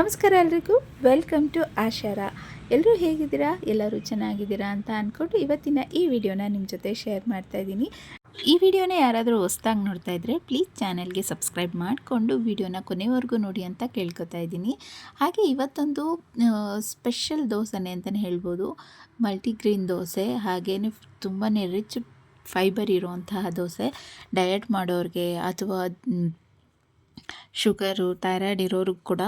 ನಮಸ್ಕಾರ ಎಲ್ರಿಗೂ, welcome to ಆಶಾರ. ಎಲ್ಲರೂ ಹೇಗಿದ್ದೀರಾ? ಎಲ್ಲರೂ ಚೆನ್ನಾಗಿದ್ದೀರಾ ಅಂತ ಅಂದ್ಕೊಂಡು ಇವತ್ತಿನ ಈ ವಿಡಿಯೋನ ನಿಮ್ಮ ಜೊತೆ ಶೇರ್ ಮಾಡ್ತಾ ಇದ್ದೀನಿ. ಈ ವಿಡಿಯೋನ ಯಾರಾದರೂ ಹೊಸ್ದಾಗಿ ನೋಡ್ತಾ ಇದ್ದರೆ ಪ್ಲೀಸ್ ಚಾನಲ್ಗೆ ಸಬ್ಸ್ಕ್ರೈಬ್ ಮಾಡಿಕೊಂಡು ವಿಡಿಯೋನ ಕೊನೆವರೆಗೂ ನೋಡಿ ಅಂತ ಕೇಳ್ಕೊತಾ ಇದ್ದೀನಿ. ಹಾಗೆ ಇವತ್ತೊಂದು ಸ್ಪೆಷಲ್ ದೋಸೆನೇ ಅಂತಲೇ ಹೇಳ್ಬೋದು. ಮಲ್ಟಿಗ್ರೀನ್ ದೋಸೆ, ಹಾಗೆಯೇ ತುಂಬಾ ರಿಚ್ ಫೈಬರ್ ಇರುವಂತಹ ದೋಸೆ. ಡಯಟ್ ಮಾಡೋರಿಗೆ ಅಥವಾ ಶುಗರು, ಥೈರಾಯ್ಡ್ ಇರೋರಿಗೆ ಕೂಡ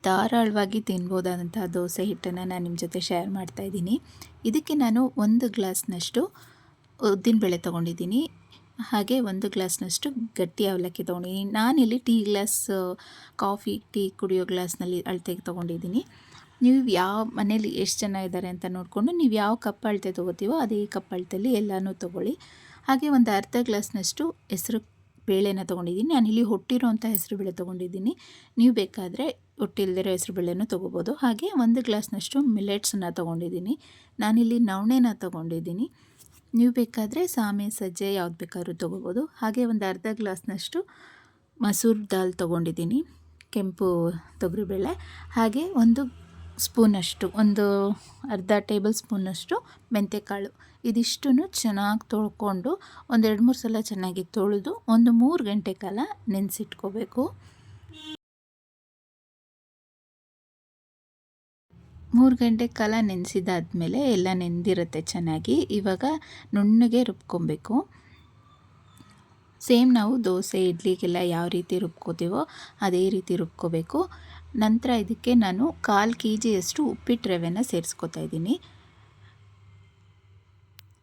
ಧಾರಾಳವಾಗಿ ತಿನ್ಬೋದಾದಂತಹ ದೋಸೆ ಹಿಟ್ಟನ್ನು ನಾನು ನಿಮ್ಮ ಜೊತೆ ಶೇರ್ ಮಾಡ್ತಾಯಿದ್ದೀನಿ. ಇದಕ್ಕೆ ನಾನು 1 ಗ್ಲಾಸ್ನಷ್ಟು ಉದ್ದಿನಬೇಳೆ ತೊಗೊಂಡಿದ್ದೀನಿ. ಹಾಗೆ 1 ಗ್ಲಾಸ್ನಷ್ಟು ಗಟ್ಟಿ ಅವಲಕ್ಕಿ ತೊಗೊಂಡಿದ್ದೀನಿ. ನಾನಿಲ್ಲಿ ಟೀ ಕುಡಿಯೋ ಗ್ಲಾಸ್ನಲ್ಲಿ ಅಳತೆಗೆ ತೊಗೊಂಡಿದ್ದೀನಿ. ನೀವು ಯಾವ ಮನೇಲಿ ಎಷ್ಟು ಜನ ಇದ್ದಾರೆ ಅಂತ ನೋಡಿಕೊಂಡು ನೀವು ಯಾವ ಕಪ್ ಅಳತೆ ತೊಗೋತೀವೋ ಅದೇ ಕಪ್ ಅಳತೆಯಲ್ಲಿ ಎಲ್ಲನೂ ತೊಗೊಳ್ಳಿ. ಹಾಗೆ ಒಂದು ಅರ್ಧ ಗ್ಲಾಸ್ನಷ್ಟು ಹೆಸರು ಬೇಳೆನ ತೊಗೊಂಡಿದ್ದೀನಿ. ನಾನಿಲ್ಲಿ ಹೊಟ್ಟಿರೋಂಥ ಹೆಸರು ಬೇಳೆ ತೊಗೊಂಡಿದ್ದೀನಿ. ನೀವು ಬೇಕಾದರೆ ಹೊಟ್ಟಿಲ್ದಿರೋ ಹೆಸರು ಬೇಳೆನೂ ತೊಗೋಬೋದು. ಹಾಗೆ 1 ಗ್ಲಾಸ್ನಷ್ಟು ಮಿಲೆಟ್ಸನ್ನ ತೊಗೊಂಡಿದ್ದೀನಿ. ನಾನಿಲ್ಲಿ ನವಣೆನ ತೊಗೊಂಡಿದ್ದೀನಿ. ನೀವು ಬೇಕಾದರೆ ಸಾಮೆ, ಸಜ್ಜೆ ಯಾವ್ದು ಬೇಕಾದ್ರೂ ತೊಗೋಬೋದು. ಹಾಗೆ ಒಂದು ಅರ್ಧ ಗ್ಲಾಸ್ನಷ್ಟು ಮಸೂರ್ ದಾಲ್ ತೊಗೊಂಡಿದ್ದೀನಿ, ಕೆಂಪು ತೊಗರಿಬೇಳೆ. ಹಾಗೆ ಒಂದು ಅರ್ಧ ಟೇಬಲ್ ಸ್ಪೂನಷ್ಟು ಮೆಂತ್ಯಕಾಳು. ಇದಿಷ್ಟನ್ನು ಚೆನ್ನಾಗಿ ತೊಳ್ಕೊಂಡು 1-2-3 ಸಲ ಚೆನ್ನಾಗಿ ತೊಳೆದು ಒಂದು 3 ಗಂಟೆ ಕಾಲ ನೆನೆಸಿಟ್ಕೋಬೇಕು. 3 ಗಂಟೆ ಕಾಲ ನೆನೆಸಿದಾದ್ಮೇಲೆ ಎಲ್ಲ ನೆಂದಿರುತ್ತೆ ಚೆನ್ನಾಗಿ. ಇವಾಗ ನುಣ್ಣಗೆ ರುಬ್ಕೊಬೇಕು. ಸೇಮ್ ನಾವು ದೋಸೆ, ಇಡ್ಲಿಗೆಲ್ಲ ಯಾವ ರೀತಿ ರುಬ್ಕೋತೀವೋ ಅದೇ ರೀತಿ ರುಬ್ಕೋಬೇಕು. ನಂತರ ಇದಕ್ಕೆ ನಾನು 1/4 kg ಉಪ್ಪಿಟ್ಟು ರವೆನ ಸೇರಿಸ್ಕೊತಾ ಇದ್ದೀನಿ.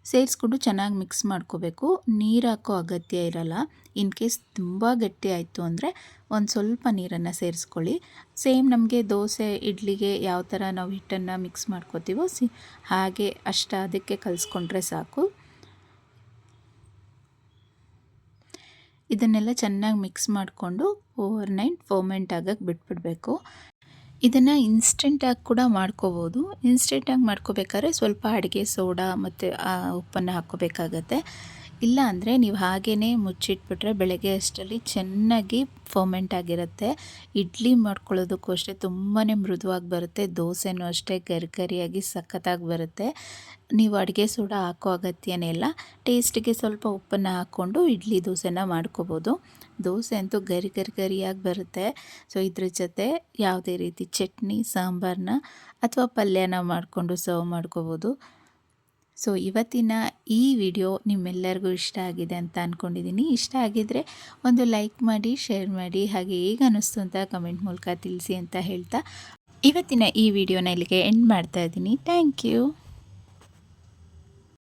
ಸೇರಿಸ್ಕೊಂಡು ಚೆನ್ನಾಗಿ ಮಿಕ್ಸ್ ಮಾಡ್ಕೋಬೇಕು. ನೀರು ಹಾಕೋ ಅಗತ್ಯ ಇರಲ್ಲ. ಇನ್ ಕೇಸ್ ತುಂಬ ಗಟ್ಟಿ ಆಯಿತು ಅಂದರೆ ಒಂದು ಸ್ವಲ್ಪ ನೀರನ್ನು ಸೇರಿಸ್ಕೊಳ್ಳಿ. ಸೇಮ್ ನಮಗೆ ದೋಸೆ, ಇಡ್ಲಿಗೆ ಯಾವ ಥರ ನಾವು ಹಿಟ್ಟನ್ನು ಮಿಕ್ಸ್ ಮಾಡ್ಕೋತೀವೋ ಹಾಗೆ ಅದಕ್ಕೆ ಕಲಿಸ್ಕೊಂಡ್ರೆ ಸಾಕು. ಇದನ್ನೆಲ್ಲ ಚೆನ್ನಾಗಿ ಮಿಕ್ಸ್ ಮಾಡಿಕೊಂಡು ಓವರ್ನೈಟ್ ಫರ್ಮೆಂಟ್ ಆಗಕ್ಕೆ ಬಿಟ್ಬಿಡಬೇಕು. ಇದನ್ನು ಇನ್ಸ್ಟೆಂಟಾಗಿ ಕೂಡ ಮಾಡ್ಕೋಬೋದು. ಇನ್ಸ್ಟೆಂಟಾಗಿ ಮಾಡ್ಕೋಬೇಕಾದ್ರೆ ಸ್ವಲ್ಪ ಅಡುಗೆ ಸೋಡಾ ಮತ್ತು ಉಪ್ಪನ್ನು ಹಾಕ್ಕೋಬೇಕಾಗತ್ತೆ. ಇಲ್ಲ ಅಂದರೆ ನೀವು ಹಾಗೇ ಮುಚ್ಚಿಟ್ಬಿಟ್ರೆ ಬೆಳಗ್ಗೆ ಅಷ್ಟರಲ್ಲಿ ಚೆನ್ನಾಗಿ ಫರ್ಮೆಂಟ್ ಆಗಿರುತ್ತೆ. ಇಡ್ಲಿ ಮಾಡ್ಕೊಳ್ಳೋದಕ್ಕೂ ಅಷ್ಟೇ ತುಂಬಾ ಮೃದುವಾಗಿ ಬರುತ್ತೆ. ದೋಸೆನೂ ಅಷ್ಟೇ ಗರಿಗರಿಯಾಗಿ ಸಖತ್ತಾಗಿ ಬರುತ್ತೆ. ನೀವು ಅಡುಗೆ ಸೋಡಾ ಹಾಕೋ ಅಗತ್ಯನೇ ಇಲ್ಲ. ಟೇಸ್ಟಿಗೆ ಸ್ವಲ್ಪ ಉಪ್ಪನ್ನು ಹಾಕ್ಕೊಂಡು ಇಡ್ಲಿ ದೋಸೆನ ಮಾಡ್ಕೋಬೋದು. ದೋಸೆ ಅಂತೂ ಗರಿಯಾಗಿ ಬರುತ್ತೆ. ಸೊ ಇದ್ರ ಜೊತೆ ಯಾವುದೇ ರೀತಿ ಚಟ್ನಿ, ಸಾಂಬಾರನ್ನ ಅಥವಾ ಪಲ್ಯನ ಮಾಡಿಕೊಂಡು ಸರ್ವ್ ಮಾಡ್ಕೋಬೋದು. ಸೊ ಇವತ್ತಿನ ಈ ವಿಡಿಯೋ ನಿಮ್ಮೆಲ್ಲರಿಗೂ ಇಷ್ಟ ಆಗಿದೆ ಅಂತ ಅಂದ್ಕೊಂಡಿದ್ದೀನಿ. ಇಷ್ಟ ಆಗಿದ್ದರೆ ಒಂದು ಲೈಕ್ ಮಾಡಿ, ಶೇರ್ ಮಾಡಿ, ಹಾಗೆ ಹೇಗೆ ಅನ್ನಿಸ್ತು ಅಂತ ಕಮೆಂಟ್ ಮೂಲಕ ತಿಳಿಸಿ ಅಂತ ಹೇಳ್ತಾ ಇವತ್ತಿನ ಈ ವಿಡಿಯೋನ ಇಲ್ಲಿಗೆ ಎಂಡ್ ಮಾಡ್ತಾ ಇದ್ದೀನಿ. Thank you.